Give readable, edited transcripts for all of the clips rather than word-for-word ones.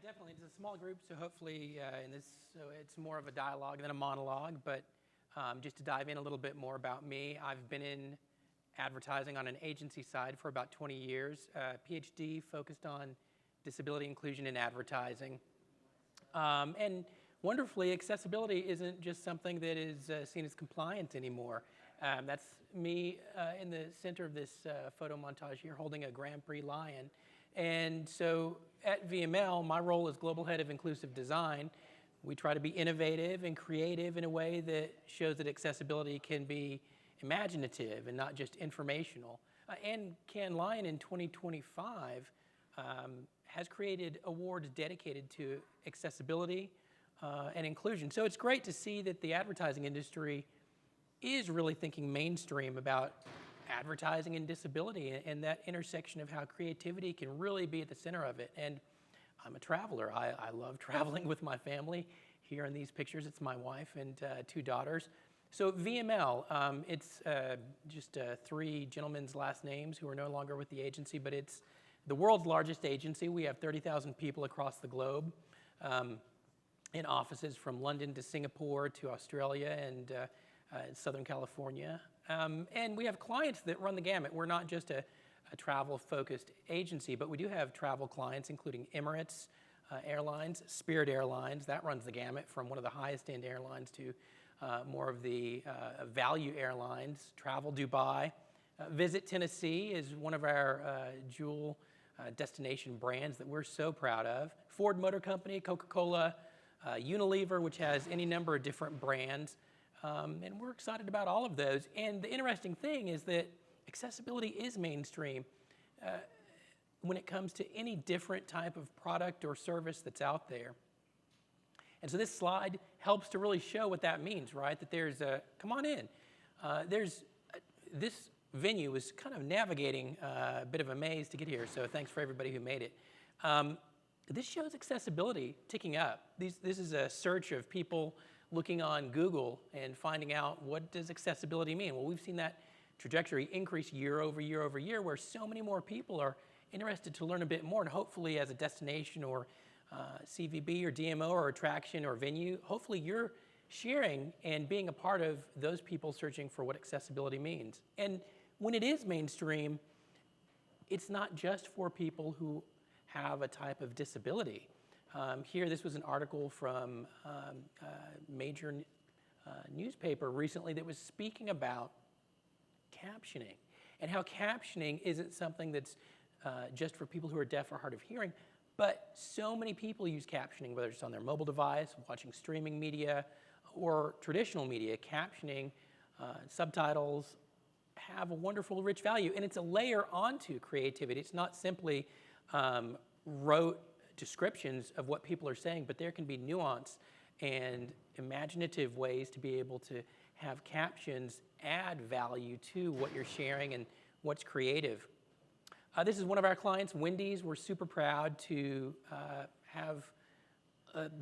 definitely. It's a small group, so hopefully it's more of a dialogue than a monologue, but just to dive in a little bit more about me, I've been in advertising on an agency side for about 20 years, PhD focused on disability inclusion in advertising. And wonderfully, accessibility isn't just something that is seen as compliance anymore. That's me in the center of this photo montage here holding a Grand Prix lion. And so at VML, my role as Global Head of Inclusive Design, we try to be innovative and creative in a way that shows that accessibility can be imaginative and not just informational. And Cannes Lion in 2025 has created awards dedicated to accessibility and inclusion. So it's great to see that the advertising industry is really thinking mainstream about advertising and disability and that intersection of how creativity can really be at the center of it. And I'm a traveler. I love traveling with my family. Here in these pictures, it's my wife and 2 daughters. So VML, it's just 3 gentlemen's last names who are no longer with the agency, but it's the world's largest agency. We have 30,000 people across the globe in offices from London to Singapore to Australia and Southern California. And we have clients that run the gamut. We're not just a travel-focused agency, but we do have travel clients, including Emirates Airlines, Spirit Airlines. That runs the gamut from one of the highest-end airlines to more of the value airlines. Travel Dubai. Visit Tennessee is one of our jewel destination brands that we're so proud of. Ford Motor Company, Coca-Cola, Unilever, which has any number of different brands. And we're excited about all of those. And the interesting thing is that accessibility is mainstream when it comes to any different type of product or service that's out there. And so this slide helps to really show what that means, right? That there's a, come on in. This venue was kind of navigating a bit of a maze to get here, so thanks for everybody who made it. This shows accessibility ticking up. This is a search of people looking on Google and finding out what does accessibility mean. Well, we've seen that trajectory increase year over year over year where so many more people are interested to learn a bit more, and hopefully as a destination or CVB or DMO or attraction or venue, hopefully you're sharing and being a part of those people searching for what accessibility means. And when it is mainstream, it's not just for people who have a type of disability. Here, this was an article from a major newspaper recently that was speaking about captioning and how captioning isn't something that's just for people who are deaf or hard of hearing, but so many people use captioning, whether it's on their mobile device, watching streaming media, or traditional media. Captioning, subtitles have a wonderful, rich value, and it's a layer onto creativity. It's not simply rote descriptions of what people are saying, but there can be nuance and imaginative ways to be able to have captions add value to what you're sharing and what's creative. This is one of our clients, Wendy's. We're super proud to have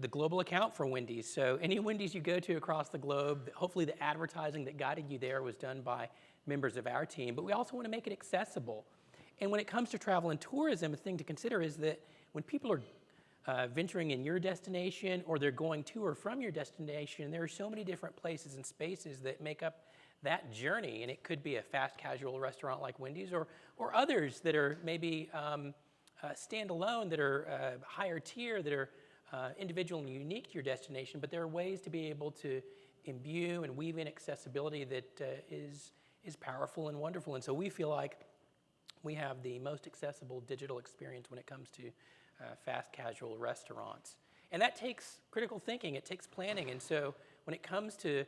the global account for Wendy's. So any Wendy's you go to across the globe, hopefully the advertising that guided you there was done by members of our team, but we also want to make it accessible. And when it comes to travel and tourism, a thing to consider is that when people are venturing in your destination or they're going to or from your destination, there are so many different places and spaces that make up that journey. And it could be a fast casual restaurant like Wendy's or others that are maybe standalone, that are higher tier, that are individual and unique to your destination. But there are ways to be able to imbue and weave in accessibility that is powerful and wonderful. And so we feel like we have the most accessible digital experience when it comes to fast casual restaurants. And that takes critical thinking, it takes planning. And so when it comes to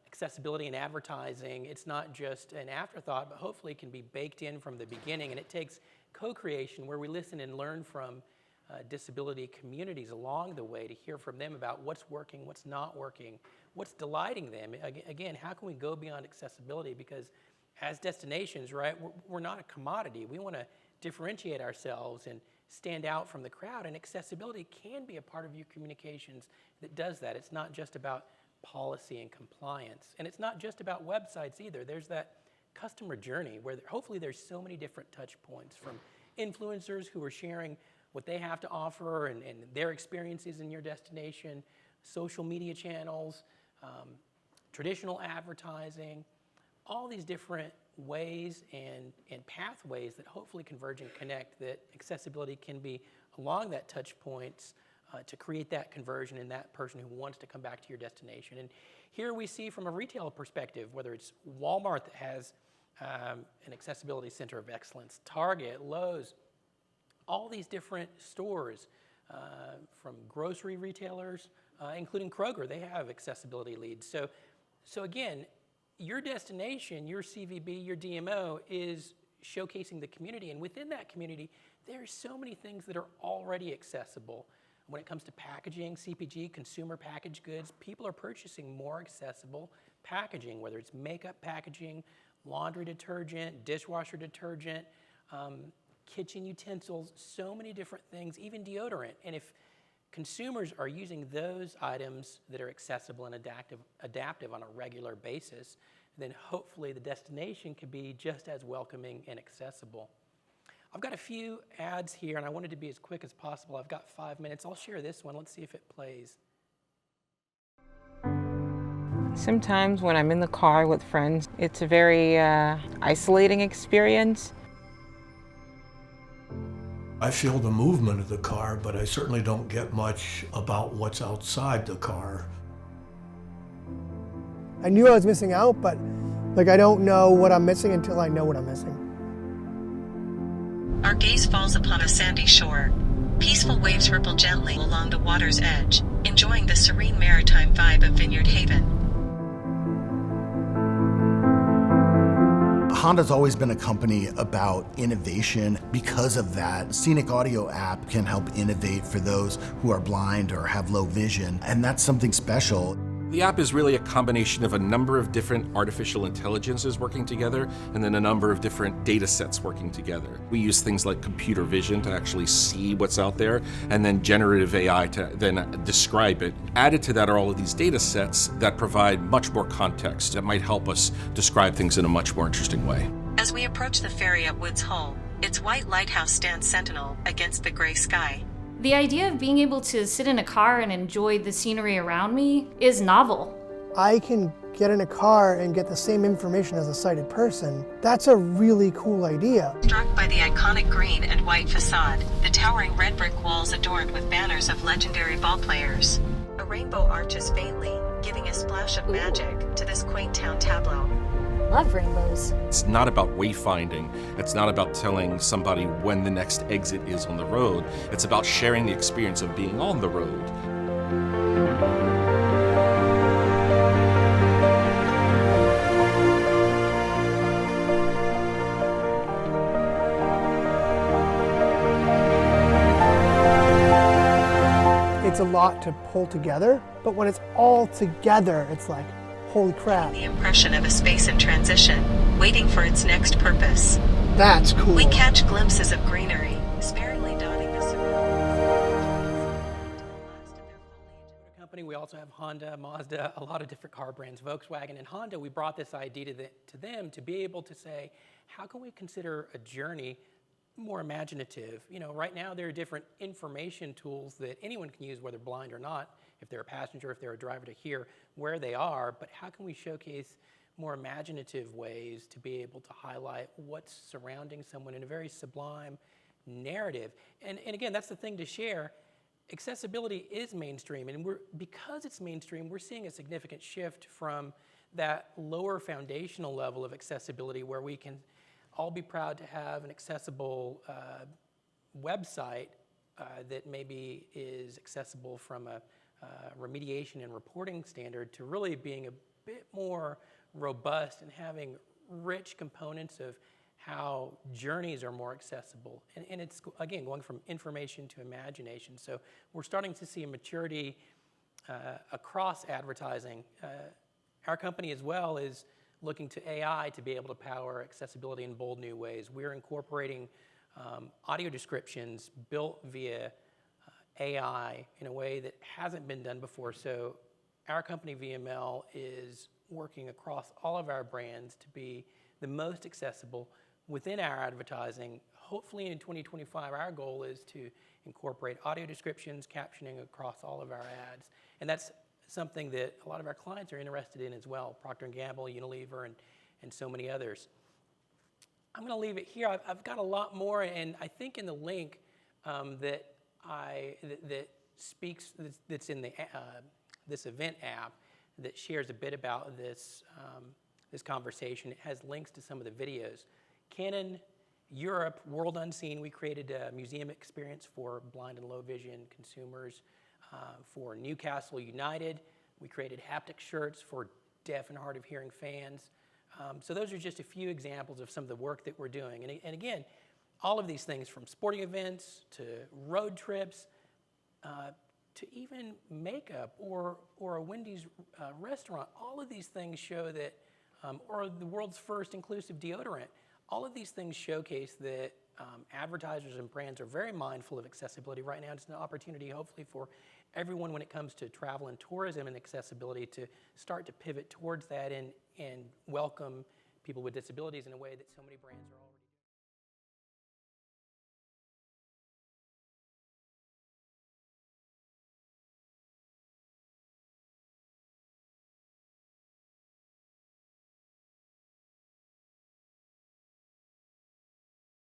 accessibility and advertising, it's not just an afterthought, but hopefully it can be baked in from the beginning. And it takes co-creation where we listen and learn from disability communities along the way to hear from them about what's working, what's not working, what's delighting them. Again, how can we go beyond accessibility? Because as destinations, right, we're not a commodity. We want to differentiate ourselves and stand out from the crowd, and accessibility can be a part of your communications that does that. It's not just about policy and compliance, and it's not just about websites either. There's that customer journey where hopefully there's so many different touch points, from influencers who are sharing what they have to offer and their experiences in your destination, social media channels, traditional advertising, all these different ways and pathways that hopefully converge and connect, that accessibility can be along that touch points to create that conversion in that person who wants to come back to your destination. And here we see from a retail perspective, whether it's Walmart that has an accessibility center of excellence, Target, Lowe's, all these different stores, from grocery retailers, including Kroger, they have accessibility leads. So again, your destination, your CVB, your DMO is showcasing the community, and within that community, there are so many things that are already accessible. When it comes to packaging, CPG, consumer packaged goods, people are purchasing more accessible packaging, whether it's makeup packaging, laundry detergent, dishwasher detergent, kitchen utensils, so many different things, even deodorant. And if consumers are using those items that are accessible and adaptive on a regular basis, then hopefully the destination could be just as welcoming and accessible. I've got a few ads here, and I wanted to be as quick as possible. I've got 5 minutes. I'll share this one. Let's see if it plays. Sometimes when I'm in the car with friends, it's a very isolating experience. I feel the movement of the car, but I certainly don't get much about what's outside the car. I knew I was missing out, but I don't know what I'm missing until I know what I'm missing. Our gaze falls upon a sandy shore. Peaceful waves ripple gently along the water's edge, enjoying the serene maritime vibe of Vineyard Haven. Honda's always been a company about innovation. Because of that, Scenic audio app can help innovate for those who are blind or have low vision, and that's something special. The app is really a combination of a number of different artificial intelligences working together and then a number of different data sets working together. We use things like computer vision to actually see what's out there, and then generative AI to then describe it. Added to that are all of these data sets that provide much more context that might help us describe things in a much more interesting way. As we approach the ferry at Woods Hole, its white lighthouse stands sentinel against the gray sky. The idea of being able to sit in a car and enjoy the scenery around me is novel. I can get in a car and get the same information as a sighted person. That's a really cool idea. Struck by the iconic green and white facade, the towering red brick walls adorned with banners of legendary ball players. A rainbow arches faintly, giving a splash of magic to this quaint town tableau. Love rainbows. It's not about wayfinding. It's not about telling somebody when the next exit is on the road. It's about sharing the experience of being on the road. It's a lot to pull together, but when it's all together, it's like, holy crap. The impression of a space in transition, waiting for its next purpose. That's cool. We catch glimpses of greenery, sparingly dotting the surroundings. Company, we also have Honda, Mazda, a lot of different car brands, Volkswagen and Honda. We brought this idea to them to be able to say, how can we consider a journey more imaginative? You know, right now there are different information tools that anyone can use, whether blind or not, if they're a passenger, if they're a driver, to hear where they are, but how can we showcase more imaginative ways to be able to highlight what's surrounding someone in a very sublime narrative? And again, that's the thing to share. Accessibility is mainstream, and because it's mainstream, we're seeing a significant shift from that lower foundational level of accessibility where we can all be proud to have an accessible website that maybe is accessible from a remediation and reporting standard, to really being a bit more robust and having rich components of how journeys are more accessible. And it's, again, going from information to imagination. So we're starting to see a maturity across advertising. Our company as well is looking to AI to be able to power accessibility in bold new ways. We're incorporating audio descriptions built via AI in a way that hasn't been done before. So our company, VML, is working across all of our brands to be the most accessible within our advertising, hopefully in 2025, our goal is to incorporate audio descriptions, captioning across all of our ads. And that's something that a lot of our clients are interested in as well, Procter & Gamble, Unilever, and so many others. I'm going to leave it here. I've got a lot more, and I think in the link that speaks, that's in the this event app that shares a bit about this this conversation. It has links to some of the videos. Canon Europe, World Unseen, we created a museum experience for blind and low vision consumers. For Newcastle United, we created haptic shirts for deaf and hard of hearing fans. So those are just a few examples of some of the work that we're doing. And again, all of these things, from sporting events to road trips, to even makeup or a Wendy's restaurant, all of these things show that, or the world's first inclusive deodorant, all of these things showcase that advertisers and brands are very mindful of accessibility right now. It's an opportunity, hopefully, for everyone when it comes to travel and tourism and accessibility to start to pivot towards that and welcome people with disabilities in a way that so many brands are already.